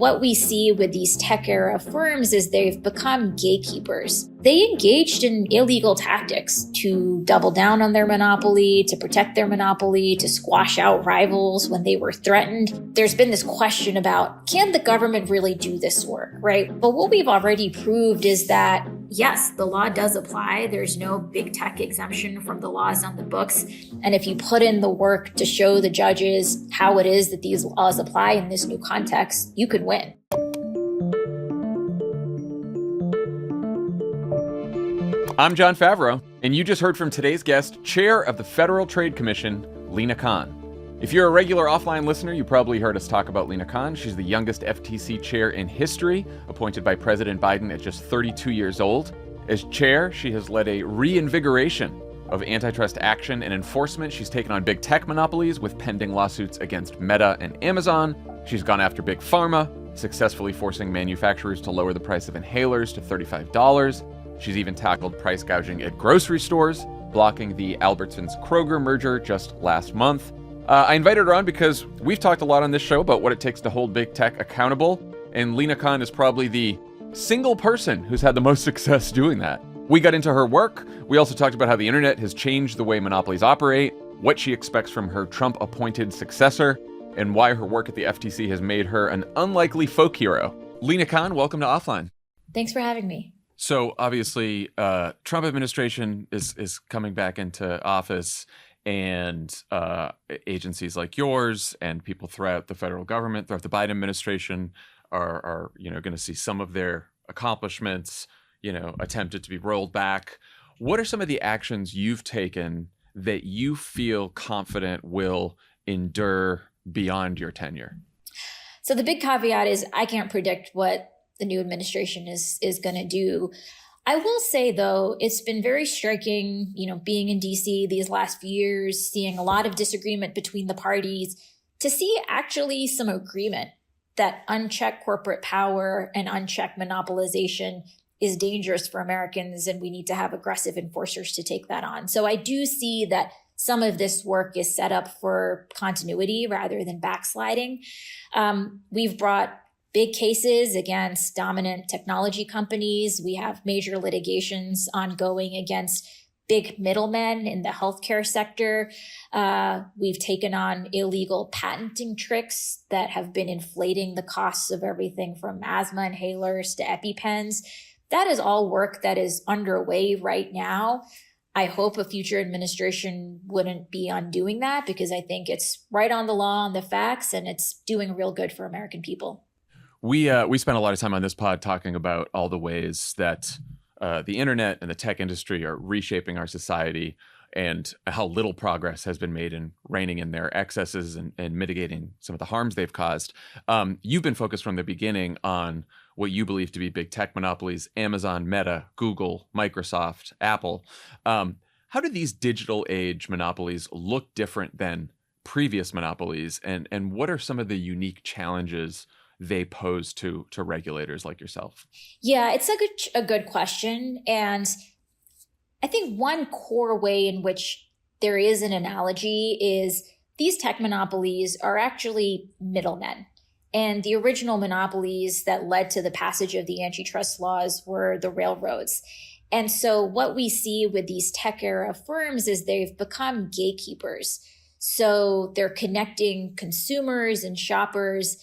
What we see with these tech era firms is they've become gatekeepers. They engaged in illegal tactics to double down on their monopoly, to protect their monopoly, to squash out rivals when they were threatened. There's been this question about, can the government really do this work, right? But what we've already proved is that, yes, the law does apply. There's no big tech exemption from the laws on the books. And if you put in the work to show the judges how it is that these laws apply in this new context, you could win. I'm Jon Favreau, and you just heard from today's guest, Chair of the Federal Trade Commission, Lina Khan. If you're a regular offline listener, you probably heard us talk about Lina Khan. She's the youngest FTC chair in history, appointed by President Biden at just 32 years old. As chair, she has led a reinvigoration of antitrust action and enforcement. She's taken on big tech monopolies with pending lawsuits against Meta and Amazon. She's gone after big pharma, successfully forcing manufacturers to lower the price of inhalers to $35. She's even tackled price gouging at grocery stores, blocking the Albertsons-Kroger merger just last month. I invited her on because we've talked a lot on this show about what it takes to hold big tech accountable, and Lina Khan is probably the single person who's had the most success doing that. We got into her work. We also talked about how the internet has changed the way monopolies operate, what she expects from her Trump-appointed successor, and why her work at the FTC has made her an unlikely folk hero. Lina Khan, welcome to Offline. Thanks for having me. So obviously, Trump administration is coming back into office, and agencies like yours and people throughout the federal government, throughout the Biden administration, are going to see some of their accomplishments, attempted to be rolled back. What are some of the actions you've taken that you feel confident will endure beyond your tenure? So the big caveat is I can't predict what the new administration is going to do. I will say, though, it's been very striking, being in DC these last few years, seeing a lot of disagreement between the parties, to see actually some agreement that unchecked corporate power and unchecked monopolization is dangerous for Americans, and we need to have aggressive enforcers to take that on. So I do see that some of this work is set up for continuity rather than backsliding. We've brought big cases against dominant technology companies. We have major litigations ongoing against big middlemen in the healthcare sector. We've taken on illegal patenting tricks that have been inflating the costs of everything from asthma inhalers to EpiPens. That is all work that is underway right now. I hope a future administration wouldn't be undoing that, because I think it's right on the law, on the facts, and it's doing real good for American people. We spent a lot of time on this pod talking about all the ways that the internet and the tech industry are reshaping our society, and how little progress has been made in reining in their excesses and mitigating some of the harms they've caused. You've been focused from the beginning on what you believe to be big tech monopolies: Amazon, Meta, Google, Microsoft, Apple. How do these digital age monopolies look different than previous monopolies, and what are some of the unique challenges they pose to regulators like yourself? Yeah, it's a good question. And I think one core way in which there is an analogy is these tech monopolies are actually middlemen. And the original monopolies that led to the passage of the antitrust laws were the railroads. And so what we see with these tech era firms is they've become gatekeepers. So they're connecting consumers and shoppers.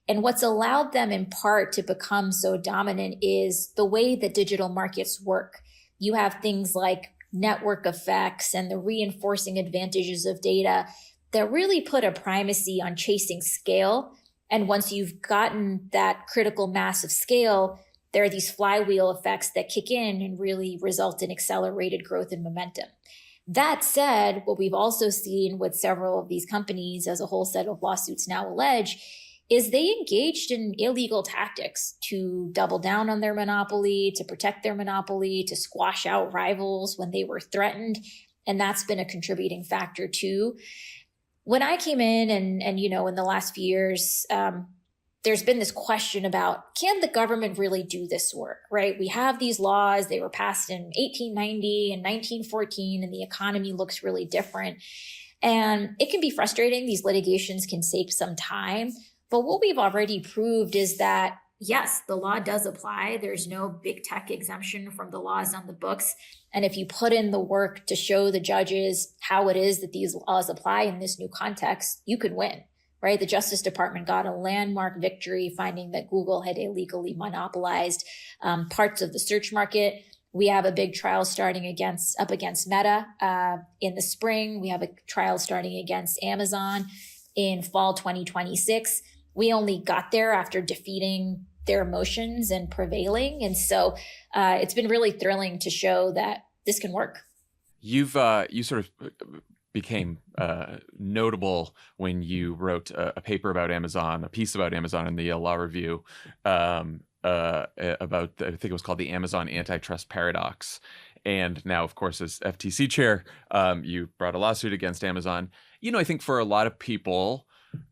And what's allowed them in part to become so dominant is the way that digital markets work. You have things like network effects and the reinforcing advantages of data that really put a primacy on chasing scale. And once you've gotten that critical mass of scale, there are these flywheel effects that kick in and really result in accelerated growth and momentum. That said, what we've also seen with several of these companies, as a whole set of lawsuits now allege, is they engaged in illegal tactics to double down on their monopoly, to protect their monopoly, to squash out rivals when they were threatened. And that's been a contributing factor too. When I came in and in the last few years, there's been this question about, can the government really do this work, right? We have these laws, they were passed in 1890 and 1914, and the economy looks really different. And it can be frustrating. These litigations can take some time. But what we've already proved is that, yes, the law does apply. There's no big tech exemption from the laws on the books. And if you put in the work to show the judges how it is that these laws apply in this new context, you could win, right? The Justice Department got a landmark victory finding that Google had illegally monopolized parts of the search market. We have a big trial starting up against Meta in the spring. We have a trial starting against Amazon in fall 2026. We only got there after defeating their motions and prevailing. And so it's been really thrilling to show that this can work. You sort of became notable when you wrote a paper about Amazon, a piece about Amazon in the Yale Law Review about, I think it was called the Amazon Antitrust Paradox. And now, of course, as FTC chair, you brought a lawsuit against Amazon. I think for a lot of people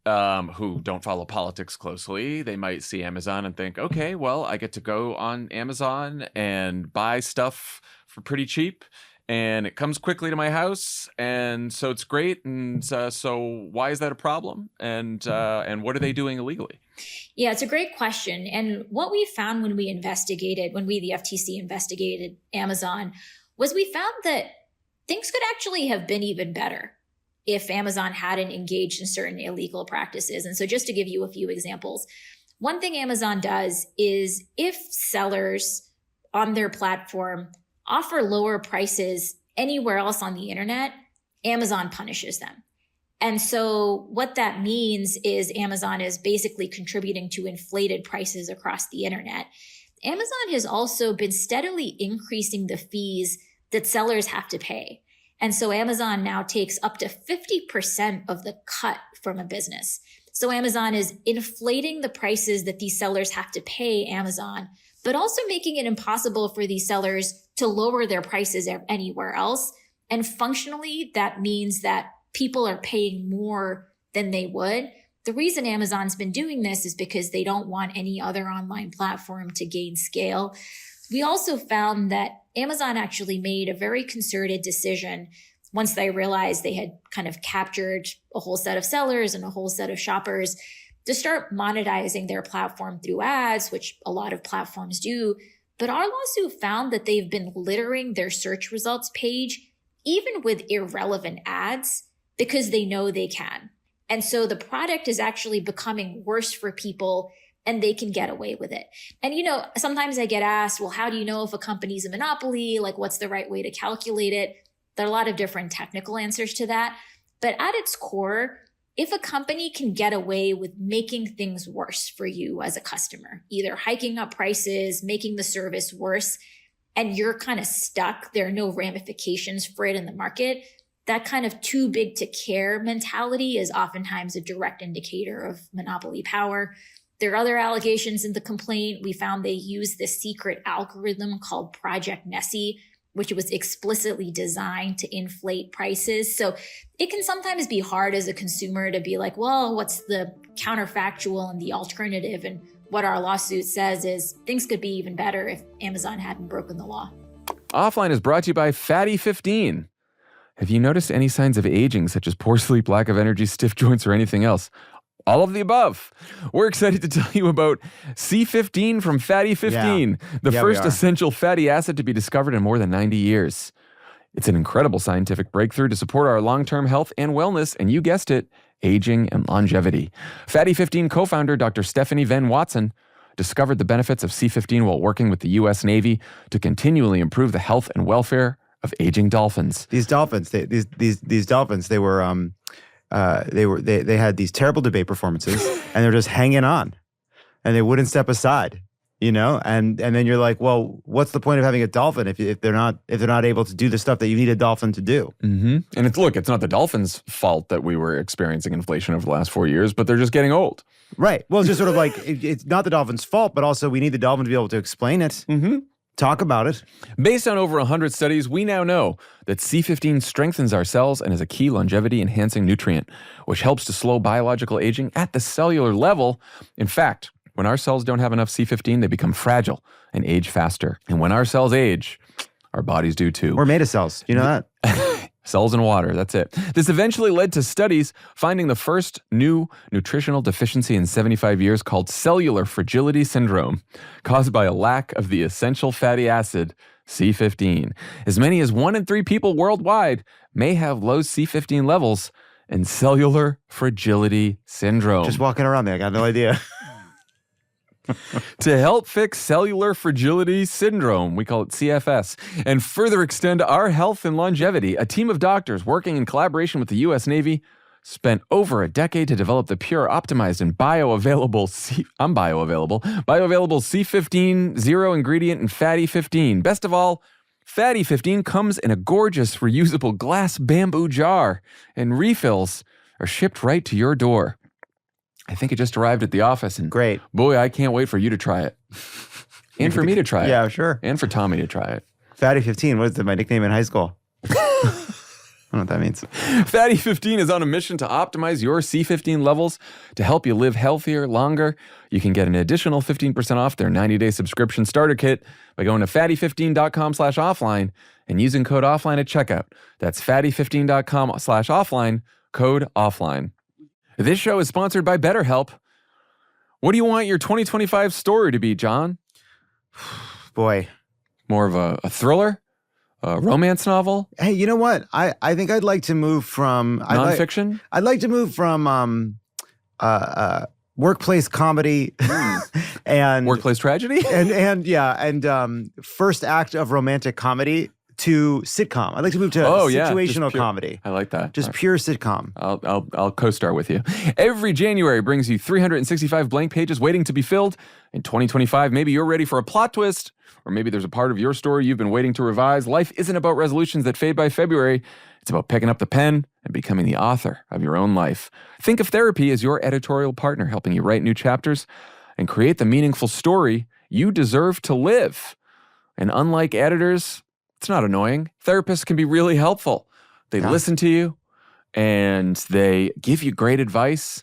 who don't follow politics closely, they might see Amazon and think, okay, well, I get to go on Amazon and buy stuff for pretty cheap, and it comes quickly to my house, and so it's great. And so why is that a problem? And what are they doing illegally? Yeah, it's a great question. And what we found when the FTC investigated Amazon, was we found that things could actually have been even better if Amazon hadn't engaged in certain illegal practices. And so just to give you a few examples, one thing Amazon does is if sellers on their platform offer lower prices anywhere else on the internet, Amazon punishes them. And so what that means is Amazon is basically contributing to inflated prices across the internet. Amazon has also been steadily increasing the fees that sellers have to pay. And so Amazon now takes up to 50% of the cut from a business. So Amazon is inflating the prices that these sellers have to pay Amazon, but also making it impossible for these sellers to lower their prices anywhere else. And functionally, that means that people are paying more than they would. The reason Amazon's been doing this is because they don't want any other online platform to gain scale. We also found that Amazon actually made a very concerted decision once they realized they had kind of captured a whole set of sellers and a whole set of shoppers to start monetizing their platform through ads, which a lot of platforms do. But our lawsuit found that they've been littering their search results page, even with irrelevant ads, because they know they can. And so the product is actually becoming worse for people, and they can get away with it. And, sometimes I get asked, well, how do you know if a company's a monopoly? Like, what's the right way to calculate it? There are a lot of different technical answers to that. But at its core, if a company can get away with making things worse for you as a customer, either hiking up prices, making the service worse, and you're kind of stuck, there are no ramifications for it in the market, that kind of too big to care mentality is oftentimes a direct indicator of monopoly power. There are other allegations in the complaint. We found they used this secret algorithm called Project Nessie, which was explicitly designed to inflate prices. So it can sometimes be hard as a consumer to be like, well, what's the counterfactual and the alternative? And what our lawsuit says is things could be even better if Amazon hadn't broken the law. Offline is brought to you by Fatty 15. Have you noticed any signs of aging, such as poor sleep, lack of energy, stiff joints, or anything else? All of the above. We're excited to tell you about C15 from Fatty 15, the first essential fatty acid to be discovered in more than 90 years. It's an incredible scientific breakthrough to support our long-term health and wellness, and you guessed it, aging and longevity. Fatty 15 co-founder Dr. Stephanie Venn Watson discovered the benefits of C15 while working with the U.S. Navy to continually improve the health and welfare of aging dolphins. These dolphins, these dolphins, they had these terrible debate performances, and they're just hanging on, and they wouldn't step aside, and then you're like, well, what's the point of having a dolphin if they're not able to do the stuff that you need a dolphin to do? Mm-hmm. And it's not the dolphins' fault that we were experiencing inflation over the last 4 years, but they're just getting old. Right. Well, it's just sort of like it's not the dolphin's fault, but also we need the dolphin to be able to explain it. Mm-hmm. Talk about it. Based on over 100 studies, we now know that C15 strengthens our cells and is a key longevity-enhancing nutrient, which helps to slow biological aging at the cellular level. In fact, when our cells don't have enough C15, they become fragile and age faster. And when our cells age, our bodies do too. We're made of cells. You know that? Cells in water, that's it. This eventually led to studies finding the first new nutritional deficiency in 75 years called cellular fragility syndrome, caused by a lack of the essential fatty acid C15. As many as 1 in 3 people worldwide may have low C15 levels and cellular fragility syndrome. Just walking around there, I got no idea. To help fix cellular fragility syndrome, we call it CFS, and further extend our health and longevity, a team of doctors working in collaboration with the U.S. Navy spent over a decade to develop the pure, optimized, and bioavailable C15 zero ingredient and fatty 15. Best of all, fatty 15 comes in a gorgeous reusable glass bamboo jar, and refills are shipped right to your door. I think it just arrived at the office, and Great. boy, I can't wait for you to try it. And for me to try it. Yeah, sure. And for Tommy to try it. Fatty 15 was my nickname in high school. I don't know what that means. Fatty 15 is on a mission to optimize your C15 levels to help you live healthier, longer. You can get an additional 15% off their 90-day subscription starter kit by going to fatty15.com/offline and using code offline at checkout. That's fatty15.com/offline, code offline. This show is sponsored by BetterHelp. What do you want your 2025 story to be, John? Boy. More of a thriller? A romance novel? Hey, you know what? I think I'd like to move from Nonfiction? I'd like to move from workplace comedy and Workplace tragedy? and first act of romantic comedy to sitcom. I'd like to move to situational comedy. I like that. Just pure sitcom. I'll co-star with you. Every January brings you 365 blank pages waiting to be filled. In 2025, maybe you're ready for a plot twist, or maybe there's a part of your story you've been waiting to revise. Life isn't about resolutions that fade by February. It's about picking up the pen and becoming the author of your own life. Think of therapy as your editorial partner, helping you write new chapters and create the meaningful story you deserve to live. And unlike editors, it's not annoying. Therapists can be really helpful. They listen to you and they give you great advice.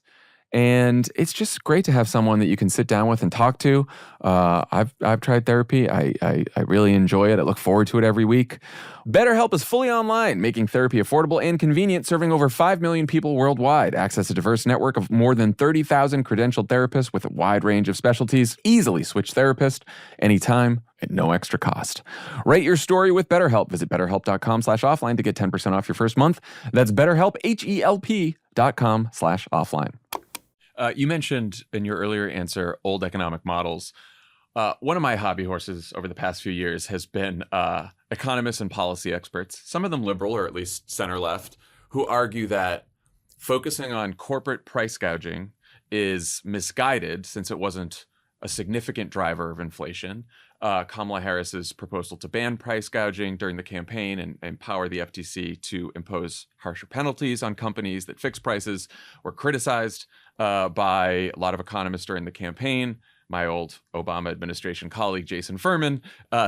And it's just great to have someone that you can sit down with and talk to. I've tried therapy. I really enjoy it. I look forward to it every week. BetterHelp is fully online, making therapy affordable and convenient, serving over 5 million people worldwide. Access a diverse network of more than 30,000 credentialed therapists with a wide range of specialties. Easily switch therapist anytime at no extra cost. Write your story with BetterHelp. Visit BetterHelp.com/offline to get 10% off your first month. That's BetterHelp, HELP.com/offline. You mentioned in your earlier answer old economic models. One of my hobby horses over the past few years has been economists and policy experts, some of them liberal or at least center-left, who argue that focusing on corporate price gouging is misguided since it wasn't a significant driver of inflation. Kamala Harris's proposal to ban price gouging during the campaign and empower the FTC to impose harsher penalties on companies that fix prices were criticized by a lot of economists during the campaign. My old Obama administration colleague Jason Furman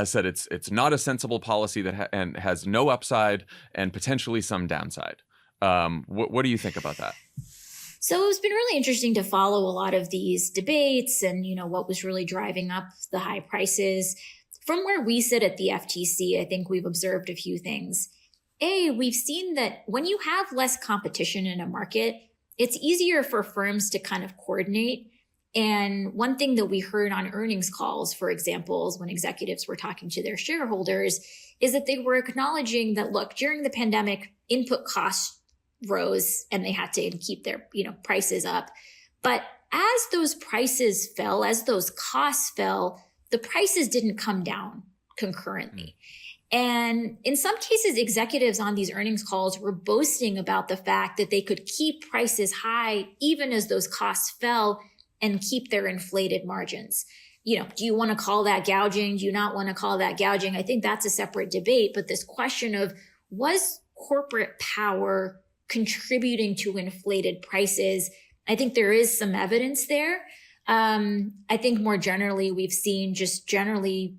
said it's not a sensible policy that and has no upside and potentially some downside. What do you think about that? So it's been really interesting to follow a lot of these debates and, what was really driving up the high prices. From where we sit at the FTC, I think we've observed a few things. We've seen that when you have less competition in a market, it's easier for firms to kind of coordinate. And one thing that we heard on earnings calls, for example, is when executives were talking to their shareholders, is that they were acknowledging that, look, during the pandemic, input costs rose and they had to keep their, prices up. But as those prices fell, as those costs fell, the prices didn't come down concurrently. And in some cases, executives on these earnings calls were boasting about the fact that they could keep prices high even as those costs fell and keep their inflated margins. Do you want to call that gouging? Do you not want to call that gouging? I think that's a separate debate. But this question of, was corporate power contributing to inflated prices? I think there is some evidence there. I think more generally, we've seen just generally,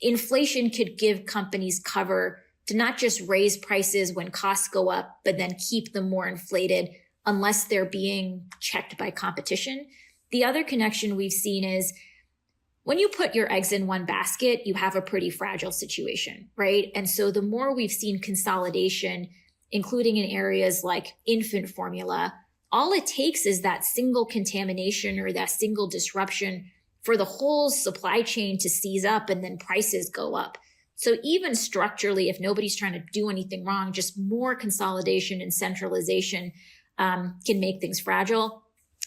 inflation could give companies cover to not just raise prices when costs go up, but then keep them more inflated unless they're being checked by competition. The other connection we've seen is when you put your eggs in one basket, you have a pretty fragile situation, right? And so the more we've seen consolidation, including in areas like infant formula, all it takes is that single contamination or that single disruption for the whole supply chain to seize up, and then prices go up. So even structurally, if nobody's trying to do anything wrong, just more consolidation and centralization can make things fragile.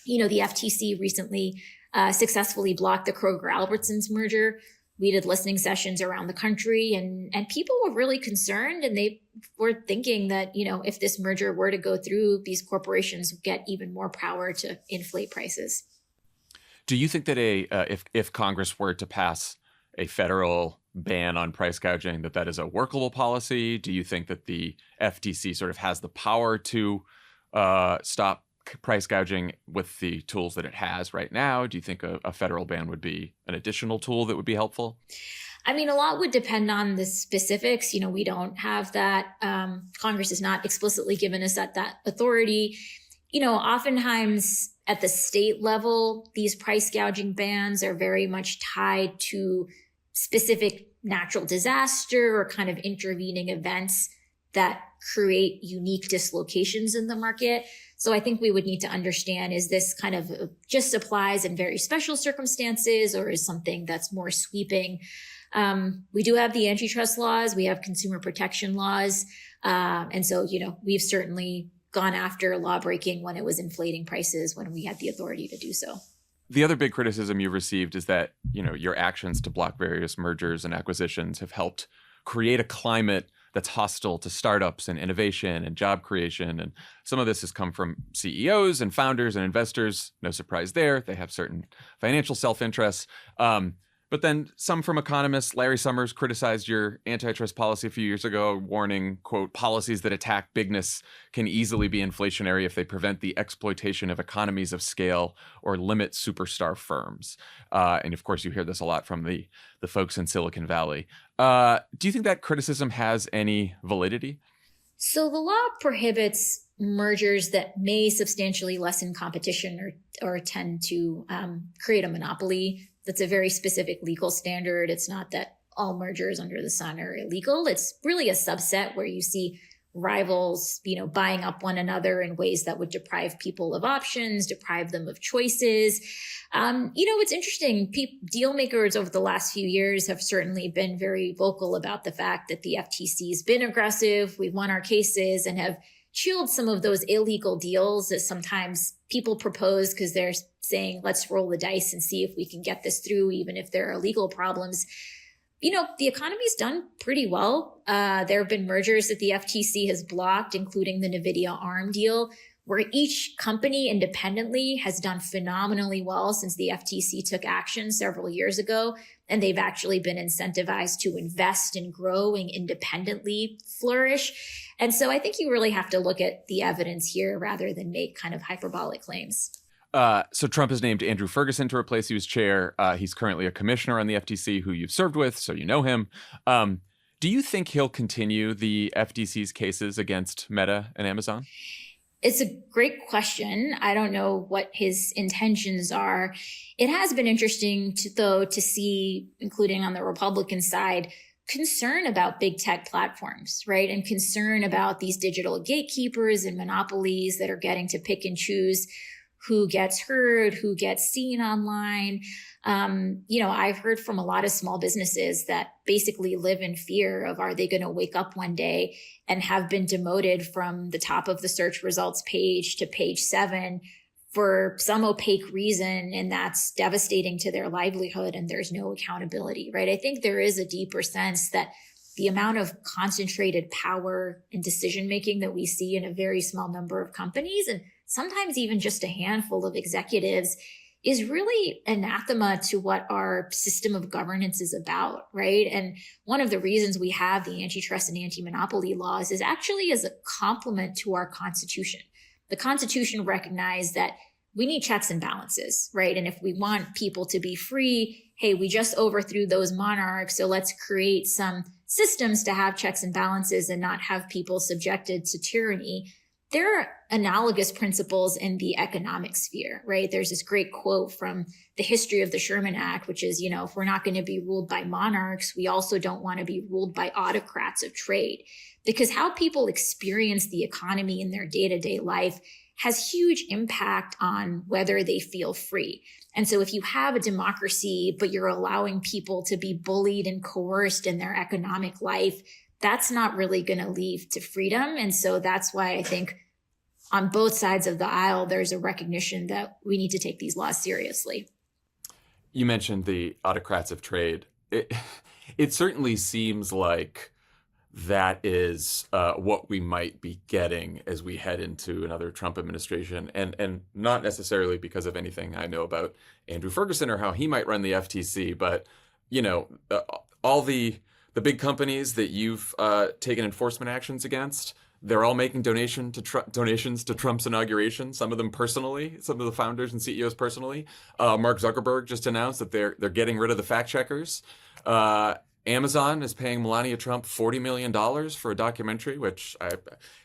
The FTC recently successfully blocked the Kroger-Albertsons merger. We did listening sessions around the country, and people were really concerned, and they were thinking that, if this merger were to go through, these corporations would get even more power to inflate prices. Do you think that if Congress were to pass a federal ban on price gouging, that is a workable policy? Do you think that the FTC sort of has the power to stop price gouging with the tools that it has right now? Do you think a federal ban would be an additional tool that would be helpful? I mean, a lot would depend on the specifics. We don't have that. Congress has not explicitly given us that authority. Oftentimes at the state level, these price gouging bans are very much tied to specific natural disaster or kind of intervening events that create unique dislocations in the market. So I think we would need to understand, is this kind of just applies in very special circumstances, or is something that's more sweeping? We do have the antitrust laws. We have consumer protection laws. And so, we've certainly gone after law breaking when it was inflating prices, when we had the authority to do so. The other big criticism you've received is that, your actions to block various mergers and acquisitions have helped create a climate that's hostile to startups and innovation and job creation. And some of this has come from CEOs and founders and investors. No surprise there. They have certain financial self-interests. But then some from economists. Larry Summers criticized your antitrust policy a few years ago, warning, quote, policies that attack bigness can easily be inflationary if they prevent the exploitation of economies of scale or limit superstar firms. And of course, you hear this a lot from the folks in Silicon Valley. Do you think that criticism has any validity? So the law prohibits mergers that may substantially lessen competition or tend to create a monopoly. That's a very specific legal standard. It's not that all mergers under the sun are illegal. It's really a subset where you see rivals, buying up one another in ways that would deprive people of options, deprive them of choices. It's interesting. Deal makers over the last few years have certainly been very vocal about the fact that the FTC has been aggressive. We've won our cases and have chilled some of those illegal deals that sometimes people propose because they're saying, let's roll the dice and see if we can get this through, even if there are legal problems. The economy's done pretty well. There have been mergers that the FTC has blocked, including the NVIDIA ARM deal, where each company independently has done phenomenally well since the FTC took action several years ago. And they've actually been incentivized to invest in growing independently, flourish. And so I think you really have to look at the evidence here rather than make kind of hyperbolic claims. So Trump has named Andrew Ferguson to replace you as chair. He's currently a commissioner on the FTC who you've served with, so you know him. Do you think he'll continue the FTC's cases against Meta and Amazon? It's a great question. I don't know what his intentions are. It has been interesting to see, including on the Republican side, concern about big tech platforms, right? And concern about these digital gatekeepers and monopolies that are getting to pick and choose who gets heard, who gets seen online. I've heard from a lot of small businesses that basically live in fear of, are they going to wake up one day and have been demoted from the top of the search results page to page 7 for some opaque reason, and that's devastating to their livelihood and there's no accountability, right? I think there is a deeper sense that the amount of concentrated power and decision-making that we see in a very small number of companies, and sometimes even just a handful of executives, is really anathema to what our system of governance is about, right? And one of the reasons we have the antitrust and anti-monopoly laws is actually as a complement to our Constitution. The Constitution recognized that we need checks and balances, right? And if we want people to be free, hey, we just overthrew those monarchs, so let's create some systems to have checks and balances and not have people subjected to tyranny. there are analogous principles in the economic sphere, right? There's this great quote from the history of the Sherman Act, which is, if we're not going to be ruled by monarchs, we also don't want to be ruled by autocrats of trade, because how people experience the economy in their day-to-day life has huge impact on whether they feel free. And so if you have a democracy, but you're allowing people to be bullied and coerced in their economic life, that's not really going to lead to freedom. And so that's why I think on both sides of the aisle, there's a recognition that we need to take these laws seriously. You mentioned the autocrats of trade. It certainly seems like that is what we might be getting as we head into another Trump administration, and not necessarily because of anything I know about Andrew Ferguson or how he might run the FTC, but all the big companies that you've taken enforcement actions against, they're all making donations to Trump's inauguration. Some of them personally, some of the founders and CEOs personally. Mark Zuckerberg just announced that they're getting rid of the fact checkers. Amazon is paying Melania Trump $40 million for a documentary, which I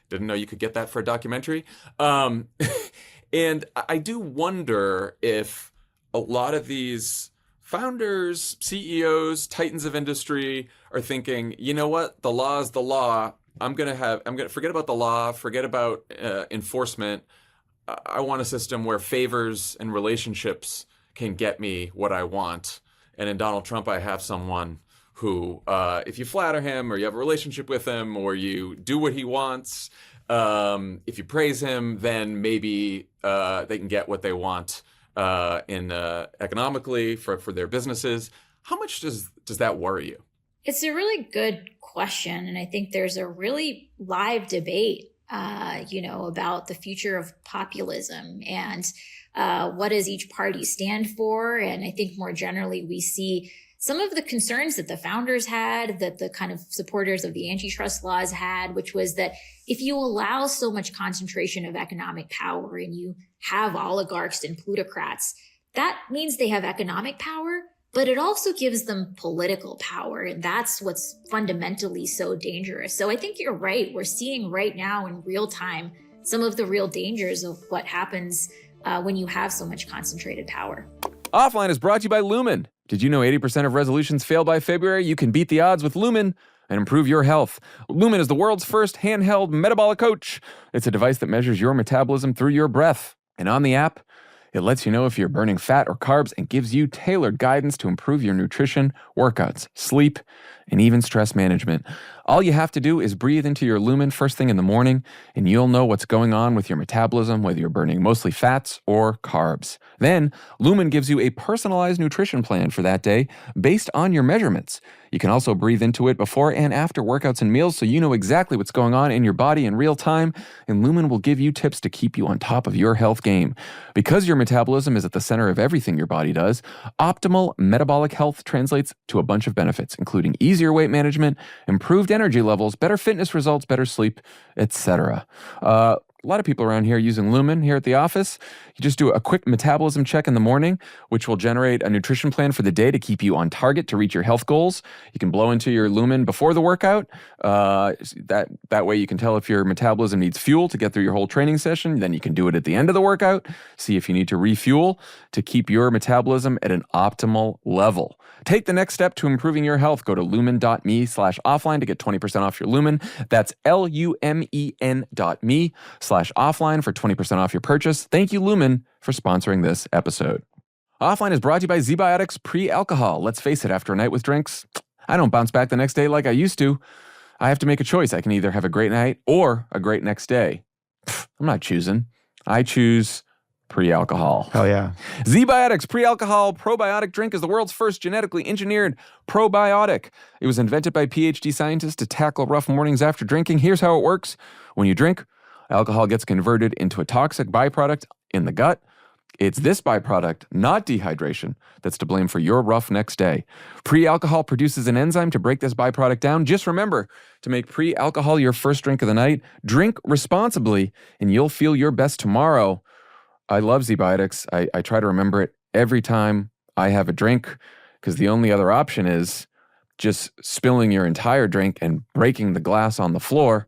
didn't know you could get that for a documentary. And I do wonder if a lot of these founders, CEOs, titans of industry are thinking, you know what, the law is the law. I'm going to forget about the law, forget about enforcement. I want a system where favors and relationships can get me what I want. And in Donald Trump, I have someone who, if you flatter him or you have a relationship with him or you do what he wants, if you praise him, then maybe they can get what they want economically for their businesses. How much does that worry you? It's a really good question. And I think there's a really live debate, about the future of populism and what does each party stand for. And I think more generally, we see some of the concerns that the founders had, that the kind of supporters of the antitrust laws had, which was that if you allow so much concentration of economic power and you have oligarchs and plutocrats, that means they have economic power, but it also gives them political power. And that's what's fundamentally so dangerous. So I think you're right. We're seeing right now in real time some of the real dangers of what happens when you have so much concentrated power. Offline is brought to you by Lumen. Did you know 80% of resolutions fail by February? You can beat the odds with Lumen and improve your health. Lumen is the world's first handheld metabolic coach. It's a device that measures your metabolism through your breath. And on the app, it lets you know if you're burning fat or carbs and gives you tailored guidance to improve your nutrition, workouts, sleep, and even stress management. All you have to do is breathe into your Lumen first thing in the morning, and you'll know what's going on with your metabolism, whether you're burning mostly fats or carbs. Then, Lumen gives you a personalized nutrition plan for that day based on your measurements. You can also breathe into it before and after workouts and meals so you know exactly what's going on in your body in real time, and Lumen will give you tips to keep you on top of your health game. Because your metabolism is at the center of everything your body does, optimal metabolic health translates to a bunch of benefits, including easier weight management, improved energy levels, better fitness results, better sleep, etc. A lot of people around here using Lumen here at the office. You just do a quick metabolism check in the morning, which will generate a nutrition plan for the day to keep you on target to reach your health goals. You can blow into your Lumen before the workout. That way you can tell if your metabolism needs fuel to get through your whole training session. Then you can do it at the end of the workout. See if you need to refuel to keep your metabolism at an optimal level. Take the next step to improving your health. Go to lumen.me/offline to get 20% off your Lumen. That's lumen.me/offline for 20% off your purchase. Thank you, Lumen, for sponsoring this episode. Offline is brought to you by ZBiotics Pre-Alcohol. Let's face it, after a night with drinks, I don't bounce back the next day like I used to. I have to make a choice. I can either have a great night or a great next day. I'm not choosing. I choose pre-alcohol. Oh, yeah. ZBiotics Pre-Alcohol Probiotic Drink is the world's first genetically engineered probiotic. It was invented by PhD scientists to tackle rough mornings after drinking. Here's how it works. When you drink, alcohol gets converted into a toxic byproduct in the gut. It's this byproduct, not dehydration, that's to blame for your rough next day. Pre-alcohol produces an enzyme to break this byproduct down. Just remember to make pre-alcohol your first drink of the night. Drink responsibly, and you'll feel your best tomorrow. I love ZBiotics. I try to remember it every time I have a drink, because the only other option is just spilling your entire drink and breaking the glass on the floor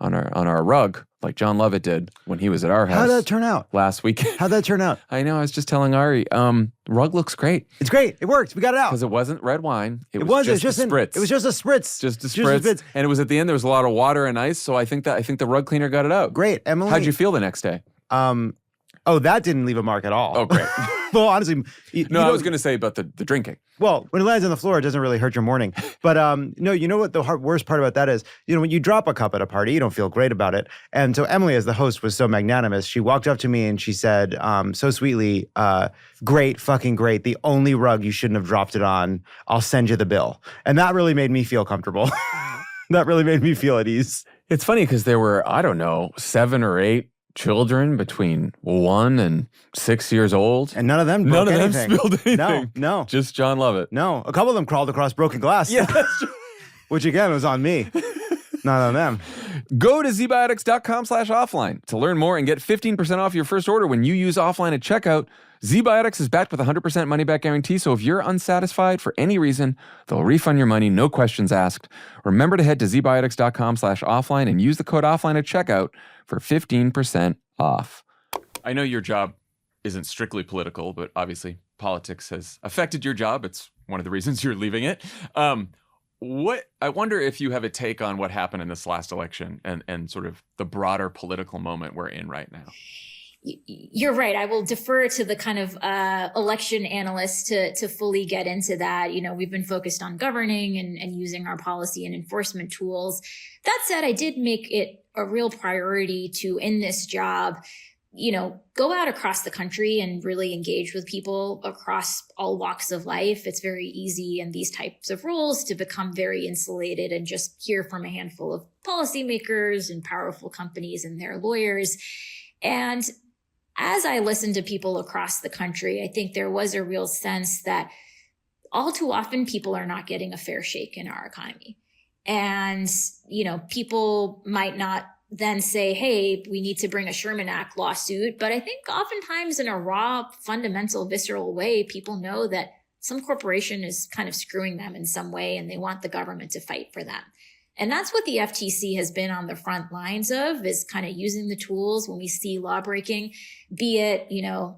on our rug like John Lovett did when he was at our house. How'd that turn out? Last weekend? How'd that turn out? I know. I was just telling Ari, rug looks great. It's great. It worked. We got it out. Because it wasn't red wine. It was just a spritz. It was just a spritz. Just a spritz. And it was at the end, there was a lot of water and ice. So I think the rug cleaner got it out. Great. Emily. How'd you feel the next day? That didn't leave a mark at all. Oh, great. Well, honestly. I was going to say about the drinking. Well, when it lands on the floor, it doesn't really hurt your morning. But no, you know what the worst part about that is? When you drop a cup at a party, you don't feel great about it. And so Emily, as the host, was so magnanimous. She walked up to me and she said so sweetly, great, fucking great. The only rug you shouldn't have dropped it on. I'll send you the bill. And that really made me feel comfortable. That really made me feel at ease. It's funny because there were, 7 or 8 children between 1 and 6 years old. And none of them broke anything. Spilled anything. No. Just John Lovett. No. A couple of them crawled across broken glass. Yeah, that's true. Which again was on me. Not on them. Go to zbiotics.com/offline to learn more and get 15% off your first order when you use offline at checkout. ZBiotics is backed with a 100% money-back guarantee, so if you're unsatisfied for any reason, they'll refund your money, no questions asked. Remember to head to zbiotics.com/offline and use the code offline at checkout for 15% off. I know your job isn't strictly political, but obviously politics has affected your job. It's one of the reasons you're leaving it. I wonder if you have a take on what happened in this last election and sort of the broader political moment we're in right now. You're right. I will defer to the kind of election analysts to fully get into that. We've been focused on governing and using our policy and enforcement tools. That said, I did make it a real priority to, in this job, go out across the country and really engage with people across all walks of life. It's very easy in these types of roles to become very insulated and just hear from a handful of policymakers and powerful companies and their lawyers. And as I listened to people across the country, I think there was a real sense that all too often people are not getting a fair shake in our economy. And, people might not then say, hey, we need to bring a Sherman Act lawsuit. But I think oftentimes in a raw, fundamental, visceral way, people know that some corporation is kind of screwing them in some way and they want the government to fight for them. And that's what the FTC has been on the front lines of, is kind of using the tools when we see law breaking, be it,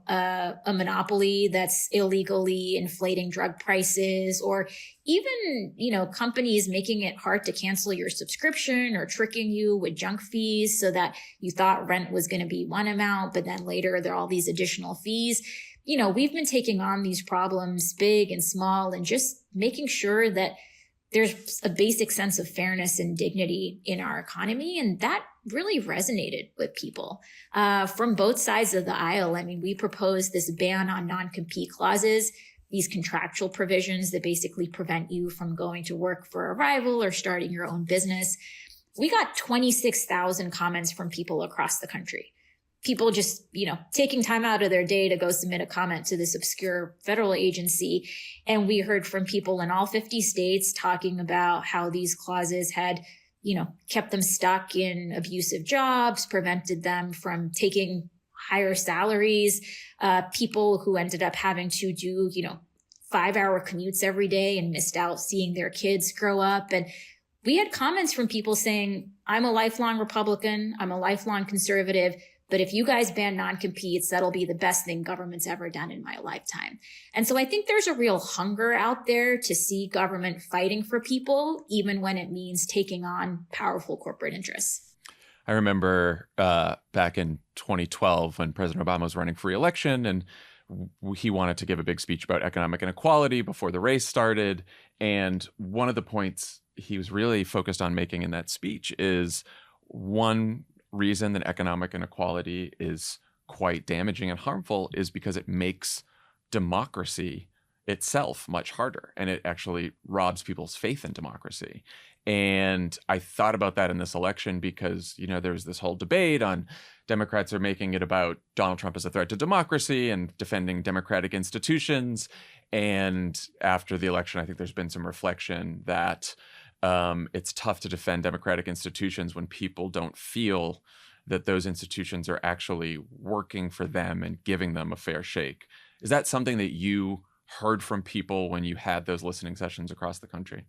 a monopoly that's illegally inflating drug prices, or even, companies making it hard to cancel your subscription or tricking you with junk fees so that you thought rent was going to be one amount, but then later there are all these additional fees. We've been taking on these problems big and small and just making sure that there's a basic sense of fairness and dignity in our economy. And that really resonated with people from both sides of the aisle. I mean, we proposed this ban on non-compete clauses, these contractual provisions that basically prevent you from going to work for a rival or starting your own business. We got 26,000 comments from people across the country. People just, taking time out of their day to go submit a comment to this obscure federal agency. And we heard from people in all 50 states talking about how these clauses had, kept them stuck in abusive jobs, prevented them from taking higher salaries, people who ended up having to do, 5-hour commutes every day and missed out seeing their kids grow up. And we had comments from people saying, I'm a lifelong Republican, I'm a lifelong conservative, but if you guys ban non-competes, that'll be the best thing government's ever done in my lifetime. And so I think there's a real hunger out there to see government fighting for people, even when it means taking on powerful corporate interests. I remember back in 2012 when President Obama was running for re-election, and he wanted to give a big speech about economic inequality before the race started. And one of the points he was really focused on making in that speech is one reason that economic inequality is quite damaging and harmful is because it makes democracy itself much harder, and it actually robs people's faith in democracy. And I thought about that in this election because, there's this whole debate on Democrats are making it about Donald Trump as a threat to democracy and defending democratic institutions. And after the election, I think there's been some reflection that it's tough to defend democratic institutions when people don't feel that those institutions are actually working for them and giving them a fair shake. Is that something that you heard from people when you had those listening sessions across the country?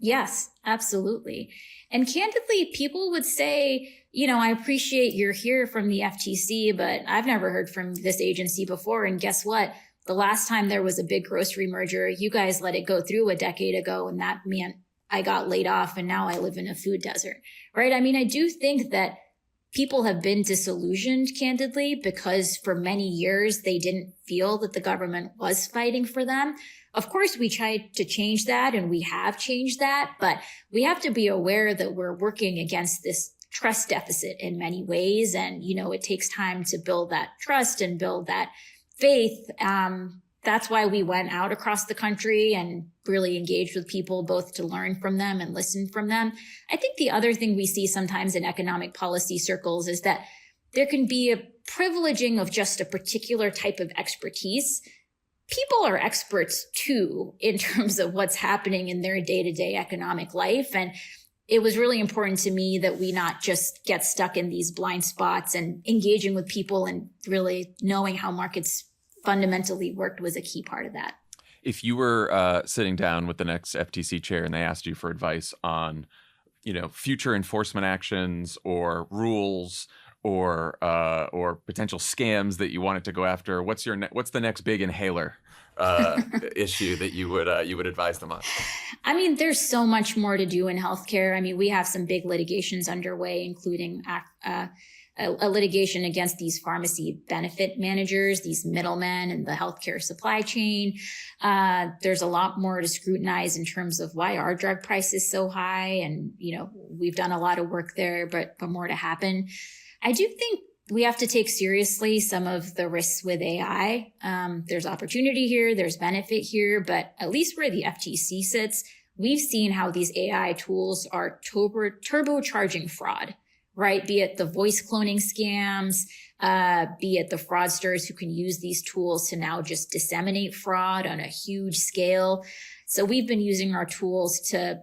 Yes, absolutely. And candidly, people would say, I appreciate you're here from the FTC, but I've never heard from this agency before. And guess what? The last time there was a big grocery merger, you guys let it go through a decade ago, and that meant I got laid off and now I live in a food desert, right? I mean, I do think that people have been disillusioned, candidly, because for many years they didn't feel that the government was fighting for them. Of course, we tried to change that, and we have changed that, but we have to be aware that we're working against this trust deficit in many ways. And, it takes time to build that trust and build that faith. That's why we went out across the country and really engaged with people, both to learn from them and listen from them. I think the other thing we see sometimes in economic policy circles is that there can be a privileging of just a particular type of expertise. People are experts too, in terms of what's happening in their day-to-day economic life. And it was really important to me that we not just get stuck in these blind spots, and engaging with people and really knowing how markets fundamentally worked was a key part of that. If you were sitting down with the next FTC chair and they asked you for advice on, future enforcement actions or rules or potential scams that you wanted to go after, what's the next big inhaler issue that you would advise them on? I mean, there's so much more to do in healthcare. I mean, we have some big litigations underway, including a litigation against these pharmacy benefit managers, these middlemen in the healthcare supply chain. There's a lot more to scrutinize in terms of why our drug price is so high. And, we've done a lot of work there, but more to happen. I do think we have to take seriously some of the risks with AI. There's opportunity here, there's benefit here, but at least where the FTC sits, we've seen how these AI tools are turbocharging fraud, right? Be it the voice cloning scams, be it the fraudsters who can use these tools to now just disseminate fraud on a huge scale. So we've been using our tools to,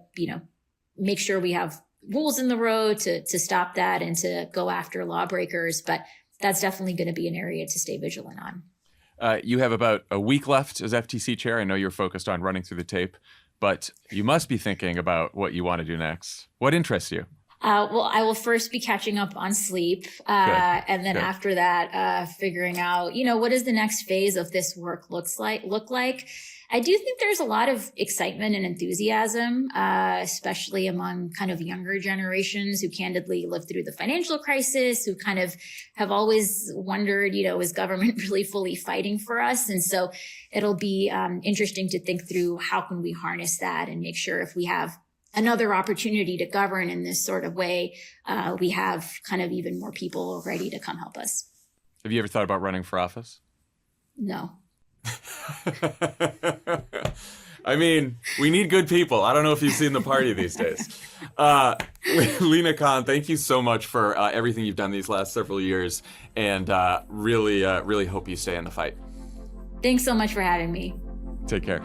make sure we have rules in the road to stop that and to go after lawbreakers. But that's definitely going to be an area to stay vigilant on. You have about a week left as FTC chair. I know you're focused on running through the tape, but you must be thinking about what you want to do next. What interests you? Well, I will first be catching up on sleep. And then after that, figuring out, what does the next phase of this work look like? I do think there's a lot of excitement and enthusiasm, especially among kind of younger generations who candidly lived through the financial crisis, who kind of have always wondered, is government really fully fighting for us? And so it'll be interesting to think through how can we harness that and make sure if we have another opportunity to govern in this sort of way, we have kind of even more people ready to come help us. Have you ever thought about running for office? No. I mean, we need good people. I don't know if you've seen the party these days. Lina Khan, thank you so much for everything you've done these last several years, and really hope you stay in the fight. Thanks so much for having me. Take care.